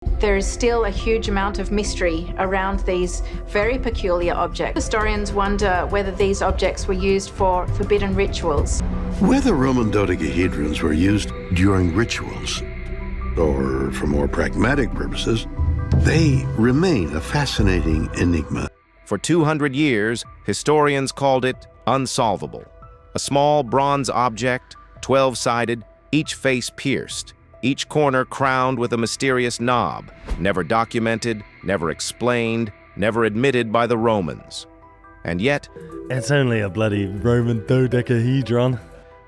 There is still a huge amount of mystery around these very peculiar objects. Historians wonder whether these objects were used for forbidden rituals. Whether Roman dodecahedrons were used during rituals or for more pragmatic purposes, they remain a fascinating enigma. For 200 years, historians called it unsolvable. A small bronze object, 12-sided, each face pierced, each corner crowned with a mysterious knob, never documented, never explained, never admitted by the Romans. And yet, it's only a bloody Roman dodecahedron.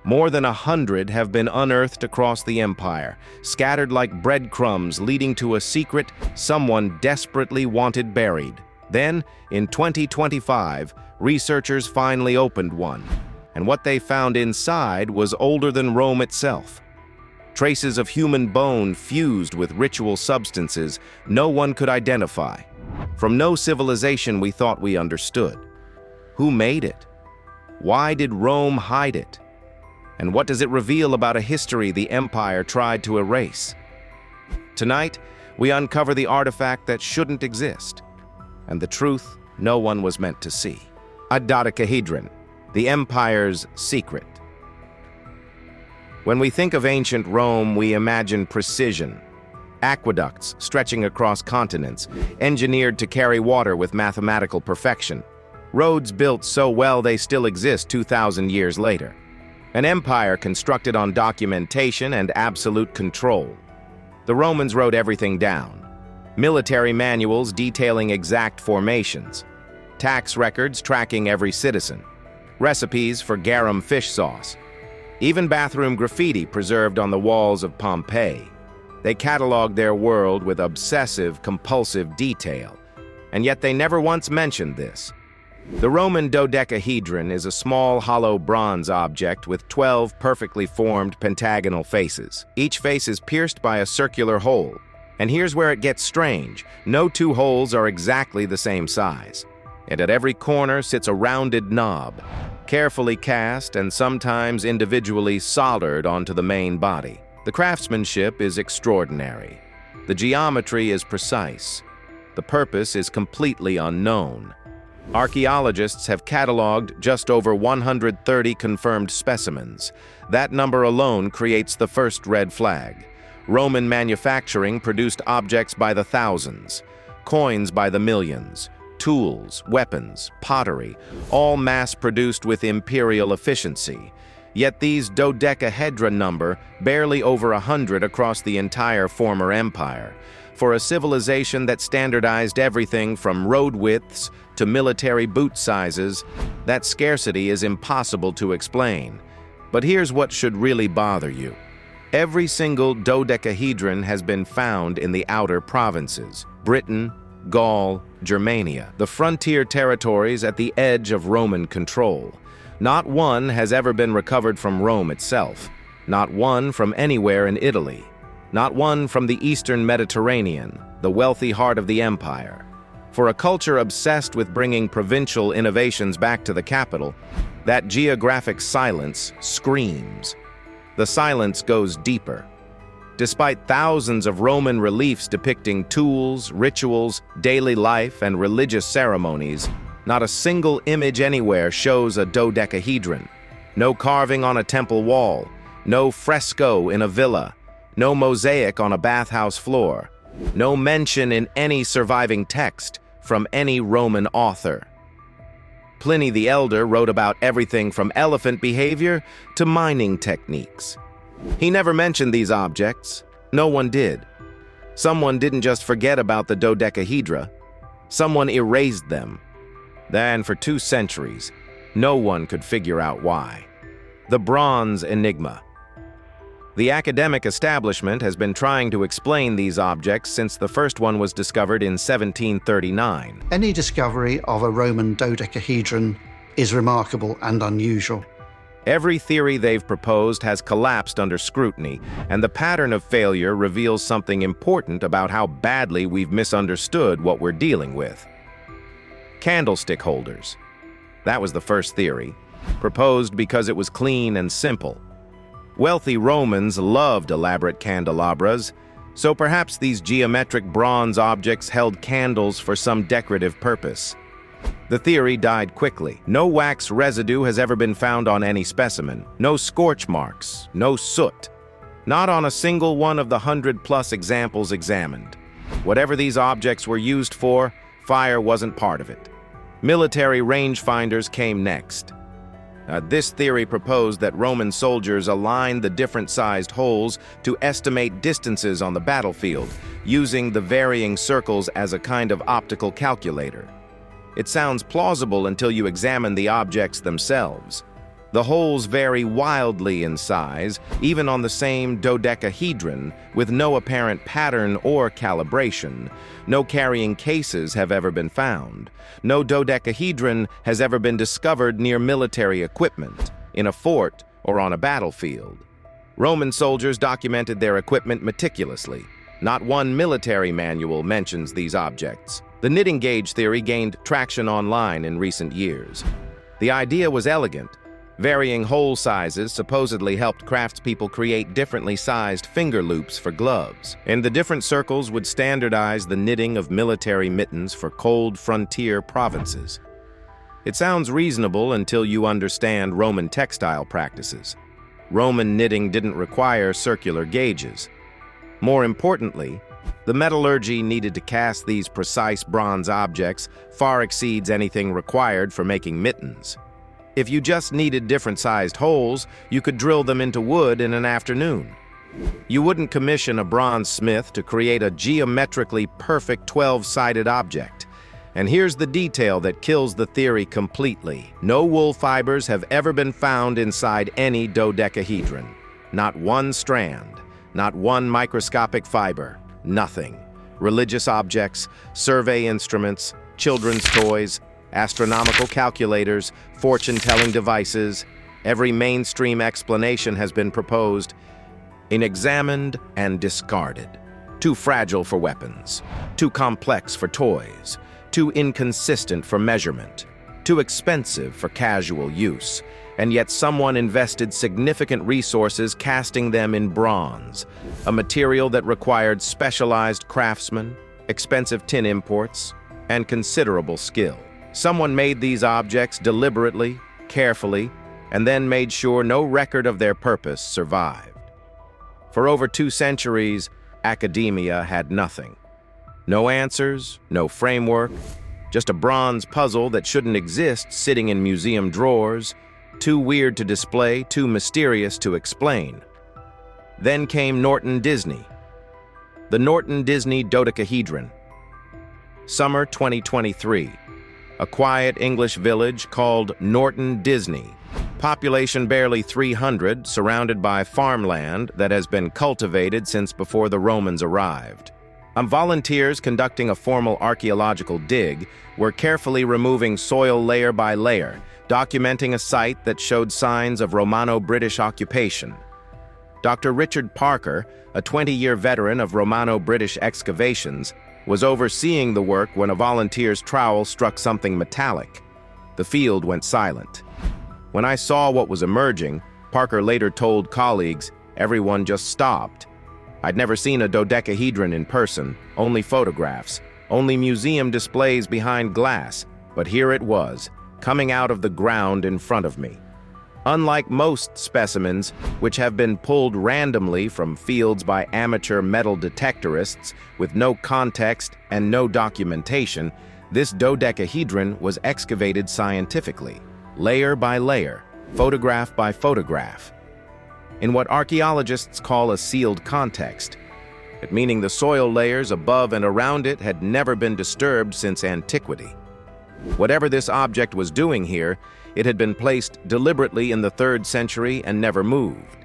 More than 100 have been unearthed across the empire, scattered like breadcrumbs leading to a secret someone desperately wanted buried. Then, in 2025, researchers finally opened one, and what they found inside was older than Rome itself. Traces of human bone fused with ritual substances no one could identify. From no civilization we thought we understood. Who made it? Why did Rome hide it? And what does it reveal about a history the empire tried to erase? Tonight, we uncover the artifact that shouldn't exist, and the truth no one was meant to see. A dodecahedron, the empire's secret. When we think of ancient Rome, we imagine precision. Aqueducts stretching across continents, engineered to carry water with mathematical perfection. Roads built so well they still exist 2,000 years later. An empire constructed on documentation and absolute control. The Romans wrote everything down. Military manuals detailing exact formations. Tax records tracking every citizen. Recipes for garum fish sauce. Even bathroom graffiti preserved on the walls of Pompeii. They cataloged their world with obsessive, compulsive detail. And yet they never once mentioned this. The Roman dodecahedron is a small, hollow bronze object with 12 perfectly formed pentagonal faces. Each face is pierced by a circular hole. And here's where it gets strange. No two holes are exactly the same size. And at every corner sits a rounded knob, carefully cast and sometimes individually soldered onto the main body. The craftsmanship is extraordinary. The geometry is precise. The purpose is completely unknown. Archaeologists have cataloged just over 130 confirmed specimens. That number alone creates the first red flag. Roman manufacturing produced objects by the thousands, coins by the millions, tools, weapons, pottery, all mass-produced with imperial efficiency. Yet these dodecahedron number barely over 100 across the entire former empire. For a civilization that standardized everything from road widths to military boot sizes, that scarcity is impossible to explain. But here's what should really bother you. Every single dodecahedron has been found in the outer provinces: Britain, Gaul, Germania, the frontier territories at the edge of Roman control. Not one has ever been recovered from Rome itself. Not one from anywhere in Italy. Not one from the Eastern Mediterranean, the wealthy heart of the empire. For a culture obsessed with bringing provincial innovations back to the capital, that geographic silence screams. The silence goes deeper. Despite thousands of Roman reliefs depicting tools, rituals, daily life, and religious ceremonies, not a single image anywhere shows a dodecahedron. No carving on a temple wall, no fresco in a villa, no mosaic on a bathhouse floor, no mention in any surviving text from any Roman author. Pliny the Elder wrote about everything from elephant behavior to mining techniques. He never mentioned these objects. No one did. Someone didn't just forget about the dodecahedra. Someone erased them. Then, for 2 centuries, no one could figure out why. The bronze enigma. The academic establishment has been trying to explain these objects since the first one was discovered in 1739. Any discovery of a Roman dodecahedron is remarkable and unusual. Every theory they've proposed has collapsed under scrutiny, and the pattern of failure reveals something important about how badly we've misunderstood what we're dealing with. Candlestick holders. That was the first theory, proposed because it was clean and simple. Wealthy Romans loved elaborate candelabras. So perhaps these geometric bronze objects held candles for some decorative purpose. The theory died quickly. No wax residue has ever been found on any specimen. No scorch marks, no soot. Not on a single one of the 100+ examples examined. Whatever these objects were used for, fire wasn't part of it. Military rangefinders came next. This theory proposed that Roman soldiers aligned the different-sized holes to estimate distances on the battlefield, using the varying circles as a kind of optical calculator. It sounds plausible until you examine the objects themselves. The holes vary wildly in size, even on the same dodecahedron, with no apparent pattern or calibration. No carrying cases have ever been found. No dodecahedron has ever been discovered near military equipment, in a fort, or on a battlefield. Roman soldiers documented their equipment meticulously. Not one military manual mentions these objects. The knitting gauge theory gained traction online in recent years. The idea was elegant. Varying hole sizes supposedly helped craftspeople create differently sized finger loops for gloves, and the different circles would standardize the knitting of military mittens for cold frontier provinces. It sounds reasonable until you understand Roman textile practices. Roman knitting didn't require circular gauges. More importantly, the metallurgy needed to cast these precise bronze objects far exceeds anything required for making mittens. If you just needed different-sized holes, you could drill them into wood in an afternoon. You wouldn't commission a bronze smith to create a geometrically perfect 12-sided object. And here's the detail that kills the theory completely. No wool fibers have ever been found inside any dodecahedron. Not one strand, not one microscopic fiber, nothing. Religious objects, survey instruments, children's toys, astronomical calculators, fortune-telling devices, every mainstream explanation has been proposed, examined and discarded. Too fragile for weapons, too complex for toys, too inconsistent for measurement, too expensive for casual use, and yet someone invested significant resources casting them in bronze, a material that required specialized craftsmen, expensive tin imports, and considerable skill. Someone made these objects deliberately, carefully, and then made sure no record of their purpose survived. For over 2 centuries, academia had nothing. No answers, no framework, just a bronze puzzle that shouldn't exist sitting in museum drawers, too weird to display, too mysterious to explain. Then came Norton Disney. The Norton Disney Dodecahedron. Summer 2023. A quiet English village called Norton Disney. Population barely 300, surrounded by farmland that has been cultivated since before the Romans arrived. Volunteers conducting a formal archaeological dig were carefully removing soil layer by layer, documenting a site that showed signs of Romano-British occupation. Dr. Richard Parker, a 20-year veteran of Romano-British excavations, was overseeing the work when a volunteer's trowel struck something metallic. The field went silent. When I saw what was emerging, Parker later told colleagues, everyone just stopped. I'd never seen a dodecahedron in person, only photographs, only museum displays behind glass, but here it was, coming out of the ground in front of me. Unlike most specimens, which have been pulled randomly from fields by amateur metal detectorists with no context and no documentation, this dodecahedron was excavated scientifically, layer by layer, photograph by photograph, in what archaeologists call a sealed context, meaning the soil layers above and around it had never been disturbed since antiquity. Whatever this object was doing here, it had been placed deliberately in the 3rd century and never moved.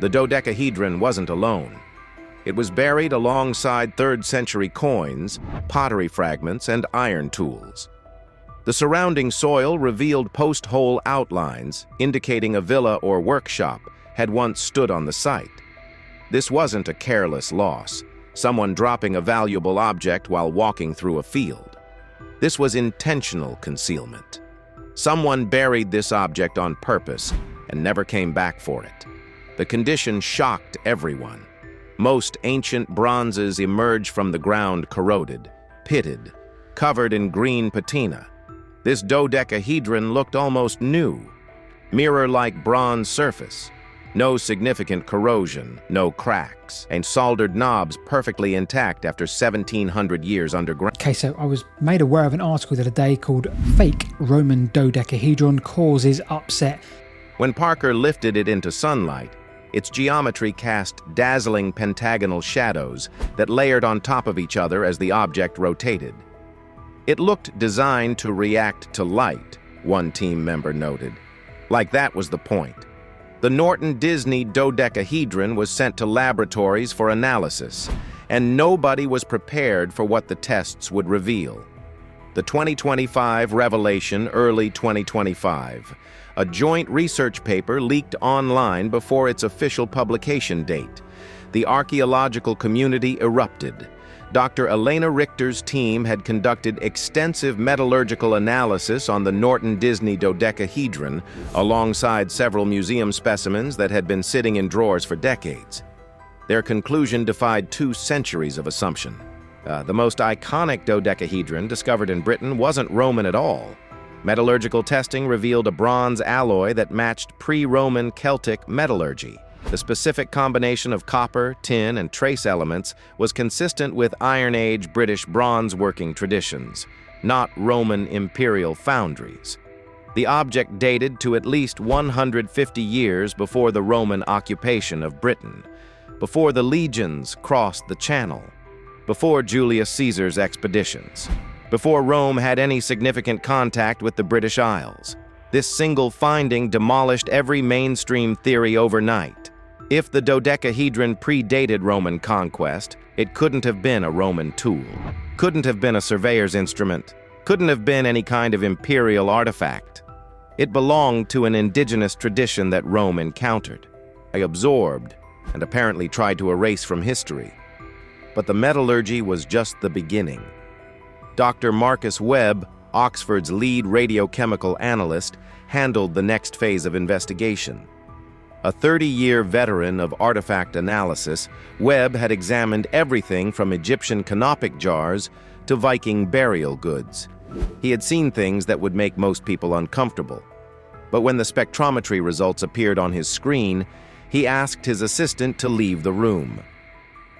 The dodecahedron wasn't alone. It was buried alongside 3rd century coins, pottery fragments, and iron tools. The surrounding soil revealed post-hole outlines, indicating a villa or workshop had once stood on the site. This wasn't a careless loss, someone dropping a valuable object while walking through a field. This was intentional concealment. Someone buried this object on purpose and never came back for it. The condition shocked everyone. Most ancient bronzes emerge from the ground corroded, pitted, covered in green patina. This dodecahedron looked almost new. Mirror-like bronze surface. No significant corrosion, no cracks, and soldered knobs perfectly intact after 1,700 years underground. Okay, so I was made aware of an article the other day called "Fake Roman Dodecahedron Causes Upset." When Parker lifted it into sunlight, its geometry cast dazzling pentagonal shadows that layered on top of each other as the object rotated. It looked designed to react to light, one team member noted. Like that was the point. The Norton Disney dodecahedron was sent to laboratories for analysis, and nobody was prepared for what the tests would reveal. The 2025 revelation, early 2025. A joint research paper leaked online before its official publication date. The archaeological community erupted. Dr. Elena Richter's team had conducted extensive metallurgical analysis on the Norton Disney dodecahedron alongside several museum specimens that had been sitting in drawers for decades. Their conclusion defied 2 centuries of assumption. The most iconic dodecahedron discovered in Britain wasn't Roman at all. Metallurgical testing revealed a bronze alloy that matched pre-Roman Celtic metallurgy. The specific combination of copper, tin, and trace elements was consistent with Iron Age British bronze working traditions, not Roman imperial foundries. The object dated to at least 150 years before the Roman occupation of Britain, before the legions crossed the Channel, before Julius Caesar's expeditions, before Rome had any significant contact with the British Isles. This single finding demolished every mainstream theory overnight. If the dodecahedron predated Roman conquest, it couldn't have been a Roman tool, couldn't have been a surveyor's instrument, couldn't have been any kind of imperial artifact. It belonged to an indigenous tradition that Rome encountered, absorbed, and apparently tried to erase from history. But the metallurgy was just the beginning. Dr. Marcus Webb, Oxford's lead radiochemical analyst, handled the next phase of investigation. A 30-year veteran of artifact analysis, Webb had examined everything from Egyptian canopic jars to Viking burial goods. He had seen things that would make most people uncomfortable. But when the spectrometry results appeared on his screen, he asked his assistant to leave the room.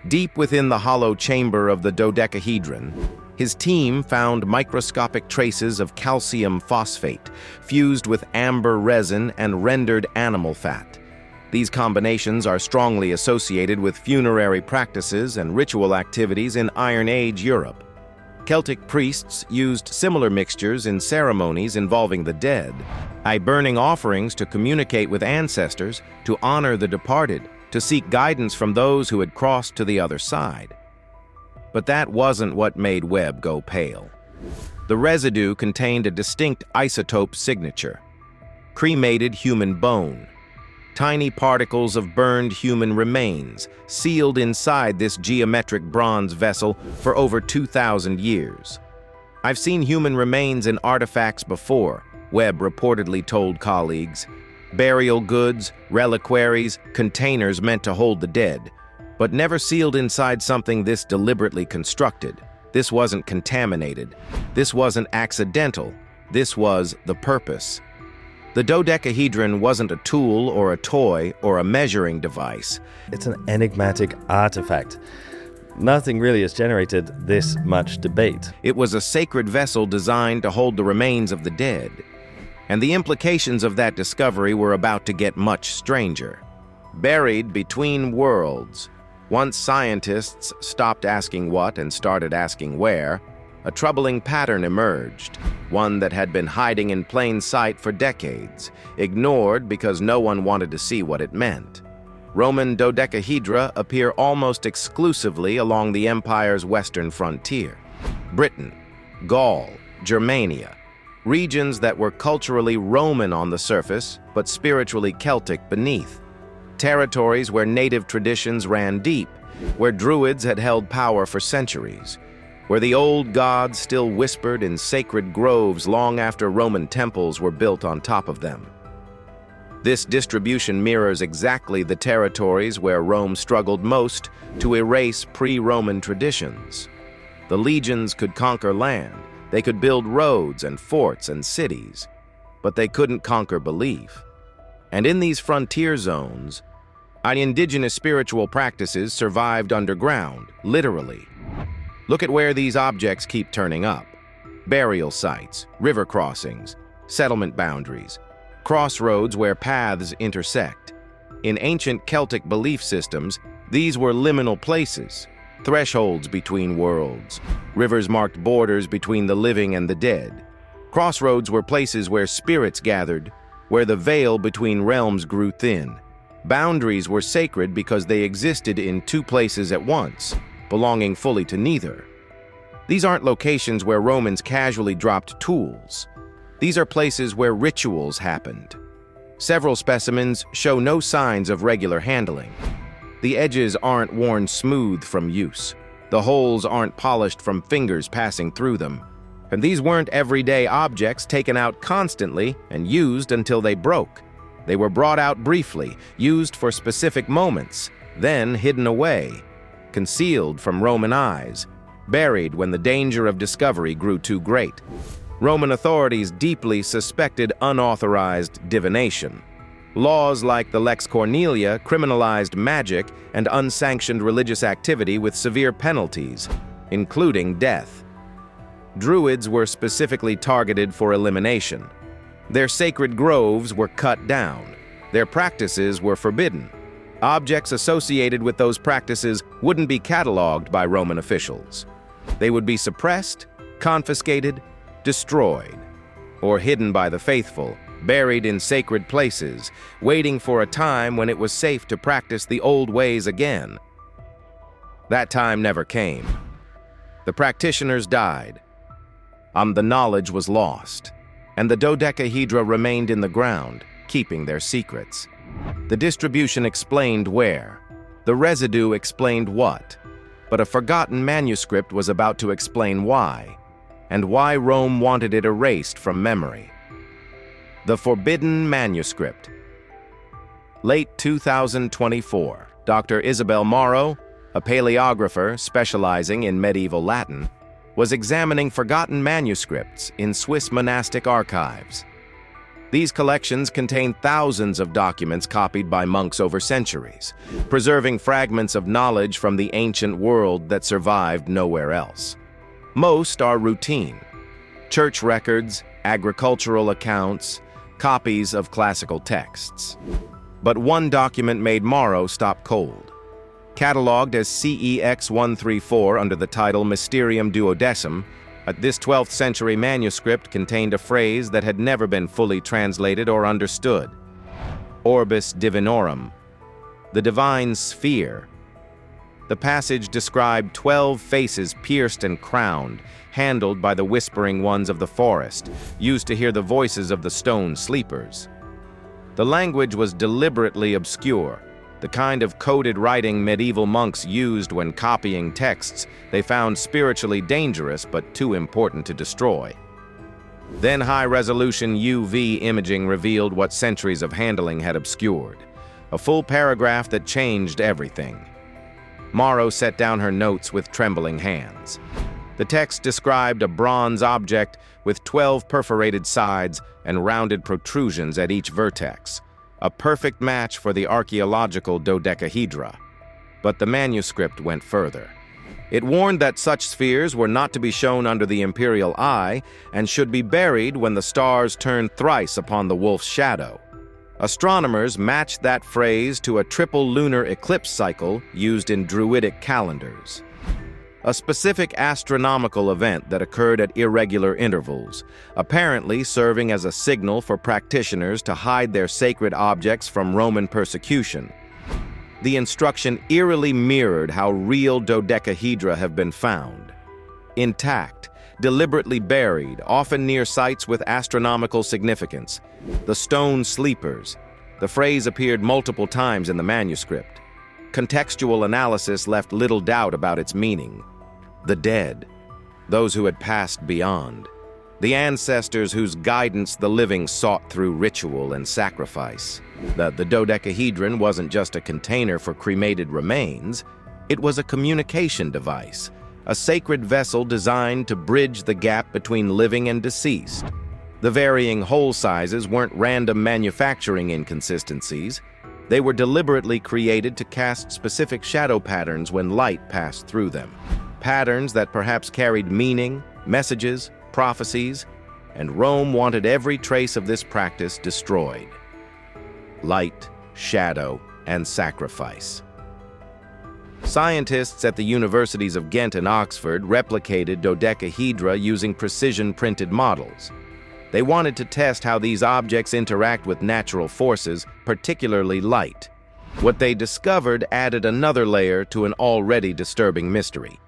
Deep within the hollow chamber of the dodecahedron, his team found microscopic traces of calcium phosphate fused with amber resin and rendered animal fat. These combinations are strongly associated with funerary practices and ritual activities in Iron Age Europe. Celtic priests used similar mixtures in ceremonies involving the dead, burning offerings to communicate with ancestors, to honor the departed, to seek guidance from those who had crossed to the other side. But that wasn't what made Webb go pale. The residue contained a distinct isotope signature: cremated human bone. Tiny particles of burned human remains, sealed inside this geometric bronze vessel for over 2,000 years. I've seen human remains in artifacts before, Webb reportedly told colleagues. Burial goods, reliquaries, containers meant to hold the dead, but never sealed inside something this deliberately constructed. This wasn't contaminated. This wasn't accidental. This was the purpose. The dodecahedron wasn't a tool or a toy or a measuring device. It's an enigmatic artifact. Nothing really has generated this much debate. It was a sacred vessel designed to hold the remains of the dead. And the implications of that discovery were about to get much stranger. Buried between worlds, once scientists stopped asking what and started asking where, a troubling pattern emerged, one that had been hiding in plain sight for decades, ignored because no one wanted to see what it meant. Roman dodecahedra appear almost exclusively along the empire's western frontier. Britain, Gaul, Germania, regions that were culturally Roman on the surface, but spiritually Celtic beneath. Territories where native traditions ran deep, where druids had held power for centuries, where the old gods still whispered in sacred groves long after Roman temples were built on top of them. This distribution mirrors exactly the territories where Rome struggled most to erase pre-Roman traditions. The legions could conquer land, they could build roads and forts and cities, but they couldn't conquer belief. And in these frontier zones, indigenous spiritual practices survived underground, literally. Look at where these objects keep turning up. Burial sites, river crossings, settlement boundaries, crossroads where paths intersect. In ancient Celtic belief systems, these were liminal places, thresholds between worlds. Rivers marked borders between the living and the dead. Crossroads were places where spirits gathered, where the veil between realms grew thin. Boundaries were sacred because they existed in two places at once, belonging fully to neither. These aren't locations where Romans casually dropped tools. These are places where rituals happened. Several specimens show no signs of regular handling. The edges aren't worn smooth from use. The holes aren't polished from fingers passing through them. And these weren't everyday objects taken out constantly and used until they broke. They were brought out briefly, used for specific moments, then hidden away, concealed from Roman eyes, buried when the danger of discovery grew too great. Roman authorities deeply suspected unauthorized divination. Laws like the Lex Cornelia criminalized magic and unsanctioned religious activity with severe penalties, including death. Druids were specifically targeted for elimination. Their sacred groves were cut down. Their practices were forbidden. Objects associated with those practices wouldn't be cataloged by Roman officials. They would be suppressed, confiscated, destroyed, or hidden by the faithful, buried in sacred places, waiting for a time when it was safe to practice the old ways again. That time never came. The practitioners died. The knowledge was lost, and the dodecahedra remained in the ground, keeping their secrets. The distribution explained where. The residue explained what. But a forgotten manuscript was about to explain why, and why Rome wanted it erased from memory. The Forbidden Manuscript. Late 2024, Dr. Isabel Morrow, a paleographer specializing in medieval Latin, was examining forgotten manuscripts in Swiss monastic archives. These collections contain thousands of documents copied by monks over centuries, preserving fragments of knowledge from the ancient world that survived nowhere else. Most are routine: church records, agricultural accounts, copies of classical texts. But one document made Morrow stop cold. Catalogued as CEX-134 under the title Mysterium Duodecim, this 12th century manuscript contained a phrase that had never been fully translated or understood. Orbis Divinorum, the divine sphere. The passage described 12 faces pierced and crowned, handled by the whispering ones of the forest, used to hear the voices of the stone sleepers. The language was deliberately obscure, the kind of coded writing medieval monks used when copying texts they found spiritually dangerous but too important to destroy. Then high-resolution UV imaging revealed what centuries of handling had obscured, a full paragraph that changed everything. Morrow set down her notes with trembling hands. The text described a bronze object with 12 perforated sides and rounded protrusions at each vertex, a perfect match for the archaeological dodecahedra. But the manuscript went further. It warned that such spheres were not to be shown under the imperial eye and should be buried when the stars turned thrice upon the wolf's shadow. Astronomers matched that phrase to a triple lunar eclipse cycle used in Druidic calendars. A specific astronomical event that occurred at irregular intervals, apparently serving as a signal for practitioners to hide their sacred objects from Roman persecution. The instruction eerily mirrored how real dodecahedra have been found. Intact, deliberately buried, often near sites with astronomical significance. The stone sleepers. The phrase appeared multiple times in the manuscript. Contextual analysis left little doubt about its meaning. The dead, those who had passed beyond. the ancestors whose guidance the living sought through ritual and sacrifice. The dodecahedron wasn't just a container for cremated remains, it was a communication device, a sacred vessel designed to bridge the gap between living and deceased. The varying hole sizes weren't random manufacturing inconsistencies. They were deliberately created to cast specific shadow patterns when light passed through them. Patterns that perhaps carried meaning, messages, prophecies, and Rome wanted every trace of this practice destroyed. Light, shadow, and sacrifice. Scientists at the universities of Ghent and Oxford replicated dodecahedra using precision-printed models. They wanted to test how these objects interact with natural forces, particularly light. What they discovered added another layer to an already disturbing mystery.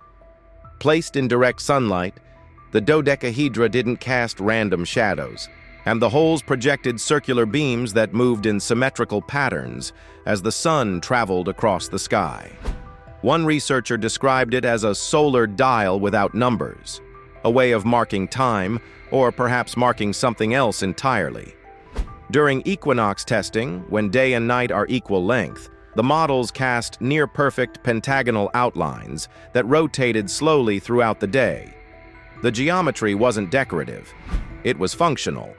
Placed in direct sunlight, the dodecahedra didn't cast random shadows, and the holes projected circular beams that moved in symmetrical patterns as the sun traveled across the sky. One researcher described it as a solar dial without numbers, a way of marking time, or perhaps marking something else entirely. During equinox testing, when day and night are equal length, the models cast near-perfect pentagonal outlines that rotated slowly throughout the day. The geometry wasn't decorative, it was functional.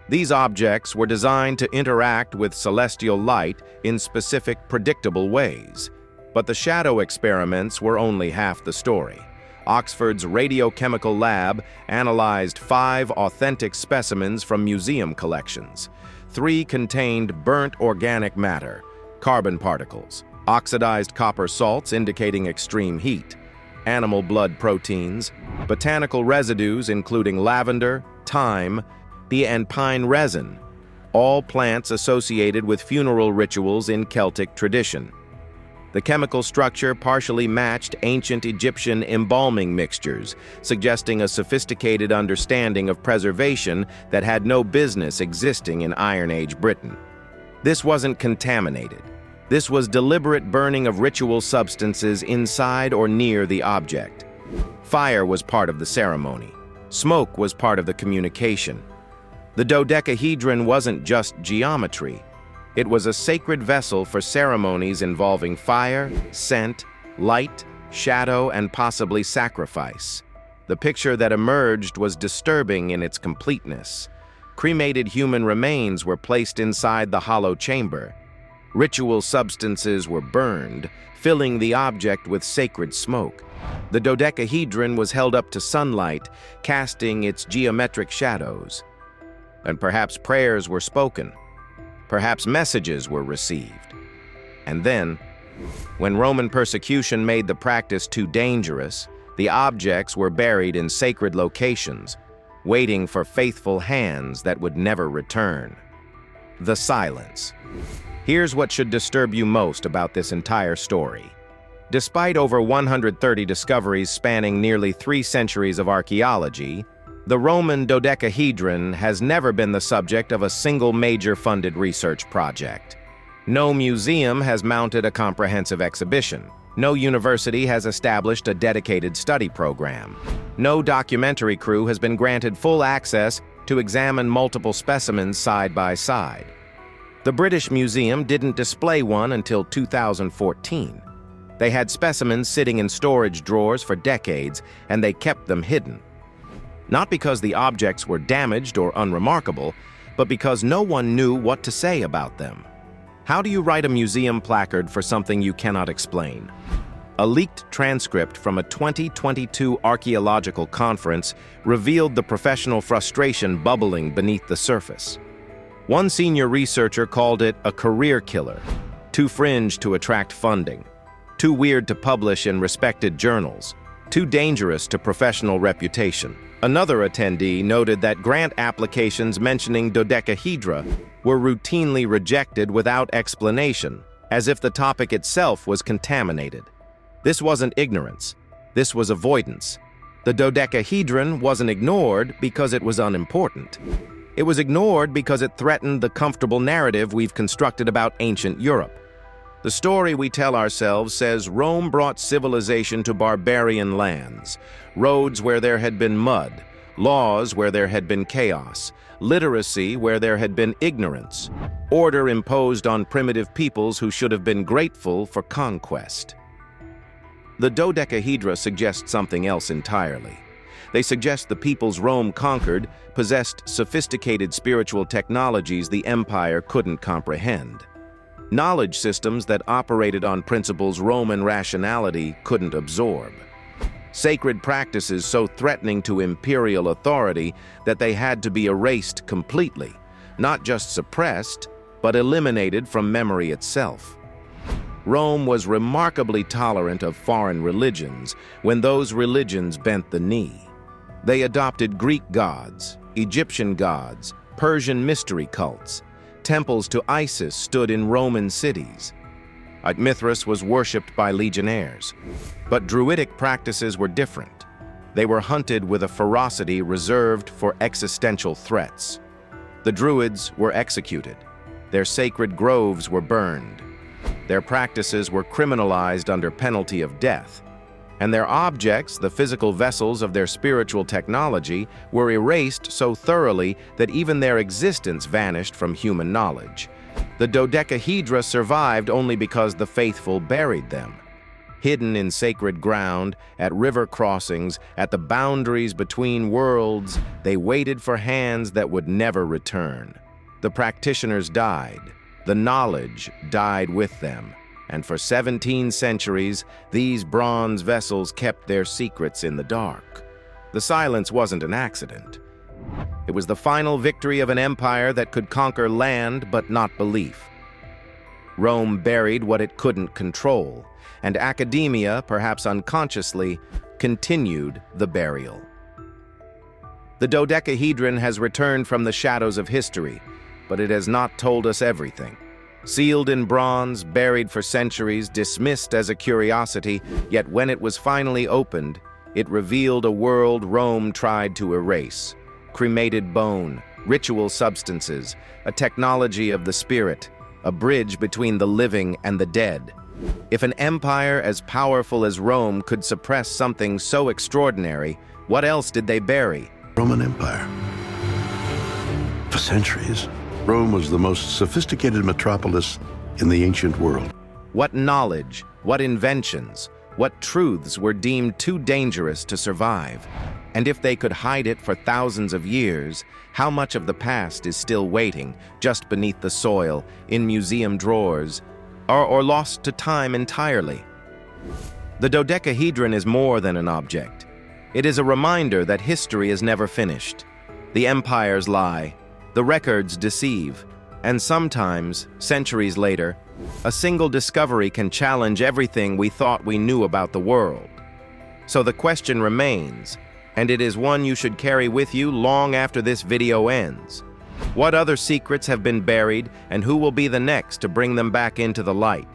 These objects were designed to interact with celestial light in specific, predictable ways. But the shadow experiments were only half the story. Oxford's radiochemical lab analyzed 5 authentic specimens from museum collections. 3 contained burnt organic matter, carbon particles, oxidized copper salts indicating extreme heat, animal blood proteins, botanical residues including lavender, thyme, and pine resin, all plants associated with funeral rituals in Celtic tradition. The chemical structure partially matched ancient Egyptian embalming mixtures, suggesting a sophisticated understanding of preservation that had no business existing in Iron Age Britain. This wasn't contaminated. This was deliberate burning of ritual substances inside or near the object. Fire was part of the ceremony. Smoke was part of the communication. The dodecahedron wasn't just geometry. It was a sacred vessel for ceremonies involving fire, scent, light, shadow, and possibly sacrifice. The picture that emerged was disturbing in its completeness. Cremated human remains were placed inside the hollow chamber. Ritual substances were burned, filling the object with sacred smoke. The dodecahedron was held up to sunlight, casting its geometric shadows. And perhaps prayers were spoken. Perhaps messages were received. And then, when Roman persecution made the practice too dangerous, the objects were buried in sacred locations, waiting for faithful hands that would never return. The silence. Here's what should disturb you most about this entire story. Despite over 130 discoveries spanning nearly 3 centuries of archaeology, the Roman dodecahedron has never been the subject of a single major funded research project. No museum has mounted a comprehensive exhibition. No university has established a dedicated study program. No documentary crew has been granted full access to examine multiple specimens side by side. The British Museum didn't display one until 2014. They had specimens sitting in storage drawers for decades, and they kept them hidden. Not because the objects were damaged or unremarkable, but because no one knew what to say about them. How do you write a museum placard for something you cannot explain? A leaked transcript from a 2022 archaeological conference revealed the professional frustration bubbling beneath the surface. One senior researcher called it a career killer, too fringe to attract funding, too weird to publish in respected journals, too dangerous to professional reputation. Another attendee noted that grant applications mentioning dodecahedra were routinely rejected without explanation, as if the topic itself was contaminated. This wasn't ignorance. This was avoidance. The dodecahedron wasn't ignored because it was unimportant. It was ignored because it threatened the comfortable narrative we've constructed about ancient Europe. The story we tell ourselves says Rome brought civilization to barbarian lands, roads where there had been mud, laws where there had been chaos, literacy where there had been ignorance, order imposed on primitive peoples who should have been grateful for conquest. The dodecahedra suggest something else entirely. They suggest the peoples Rome conquered possessed sophisticated spiritual technologies the empire couldn't comprehend. Knowledge systems that operated on principles Roman rationality couldn't absorb. Sacred practices so threatening to imperial authority that they had to be erased completely, not just suppressed, but eliminated from memory itself. Rome was remarkably tolerant of foreign religions when those religions bent the knee. They adopted Greek gods, Egyptian gods, Persian mystery cults. Temples to Isis stood in Roman cities. Mithras was worshipped by legionnaires. But Druidic practices were different. They were hunted with a ferocity reserved for existential threats. The Druids were executed. Their sacred groves were burned. Their practices were criminalized under penalty of death. And their objects, the physical vessels of their spiritual technology, were erased so thoroughly that even their existence vanished from human knowledge. The dodecahedra survived only because the faithful buried them. Hidden in sacred ground, at river crossings, at the boundaries between worlds, they waited for hands that would never return. The practitioners died. The knowledge died with them. And for 17 centuries, these bronze vessels kept their secrets in the dark. The silence wasn't an accident. It was the final victory of an empire that could conquer land but not belief. Rome buried what it couldn't control, and academia, perhaps unconsciously, continued the burial. The dodecahedron has returned from the shadows of history, but it has not told us everything. Sealed in bronze, buried for centuries, dismissed as a curiosity, yet when it was finally opened, it revealed a world Rome tried to erase. Cremated bone, ritual substances, a technology of the spirit, a bridge between the living and the dead. If an empire as powerful as Rome could suppress something so extraordinary, what else did they bury? Roman Empire. For centuries, Rome was the most sophisticated metropolis in the ancient world. What knowledge, what inventions, what truths were deemed too dangerous to survive? And if they could hide it for thousands of years, how much of the past is still waiting, just beneath the soil, in museum drawers, or lost to time entirely? The dodecahedron is more than an object. It is a reminder that history is never finished. The empires lie, the records deceive, and sometimes, centuries later, a single discovery can challenge everything we thought we knew about the world. So the question remains, and it is one you should carry with you long after this video ends. What other secrets have been buried, and who will be the next to bring them back into the light?